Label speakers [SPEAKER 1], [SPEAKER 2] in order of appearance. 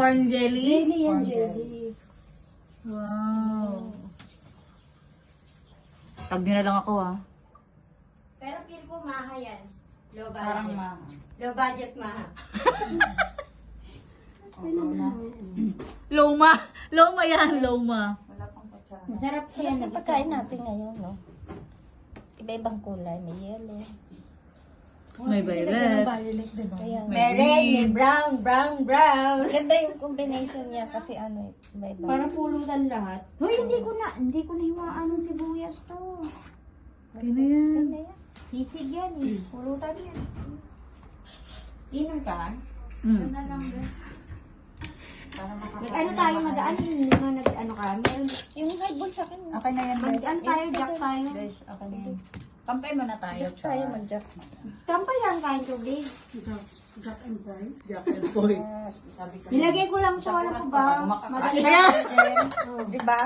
[SPEAKER 1] Corn jelly?
[SPEAKER 2] Jelly yan,
[SPEAKER 3] Corn
[SPEAKER 2] jelly.
[SPEAKER 1] Wow. Tag nyo na lang ako ah.
[SPEAKER 2] Pero feel ko maha yan. Low budget.
[SPEAKER 3] Parang
[SPEAKER 2] Low budget maha.
[SPEAKER 1] Loma. Loma yan, loma.
[SPEAKER 3] Wala pang kutsara.
[SPEAKER 2] Masarap siya.
[SPEAKER 4] Yan ang pagkain natin ngayon, no? Iba-ibang kulay. May yellow.
[SPEAKER 1] May violet.
[SPEAKER 3] Violet, diba?
[SPEAKER 4] Kaya,
[SPEAKER 1] May
[SPEAKER 2] May red, may
[SPEAKER 1] green.
[SPEAKER 2] brown, brown.
[SPEAKER 4] maganda yung combination niya kasi ano, iba-iba.
[SPEAKER 2] Parang pulutan lahat. Hoy, hindi ko nahiwaan ng sibuyas to.
[SPEAKER 1] Kaya na yan.
[SPEAKER 4] Ganda yan.
[SPEAKER 2] Sisig yan eh. Pulutan yan. Inom ka?
[SPEAKER 1] Mm.
[SPEAKER 2] Ano lang ba?
[SPEAKER 3] Para makakain.
[SPEAKER 2] Ano tayo madaan? Nag-ano ka? Meron.
[SPEAKER 4] Yung highball sa akin.
[SPEAKER 3] Okay na yan, Besh.
[SPEAKER 2] Ano tayo? Jack tayo?
[SPEAKER 3] Besh, okay na yan. Kampay mo na tayo,
[SPEAKER 4] Jack tayo, mag-jack.
[SPEAKER 2] Kampay lang kain tubig.
[SPEAKER 1] Jack and Boy.
[SPEAKER 3] Sabi ko.
[SPEAKER 2] Nilagay ko lang sa wala ko ba?
[SPEAKER 3] Kumakain.
[SPEAKER 2] Masarap.
[SPEAKER 4] Diba?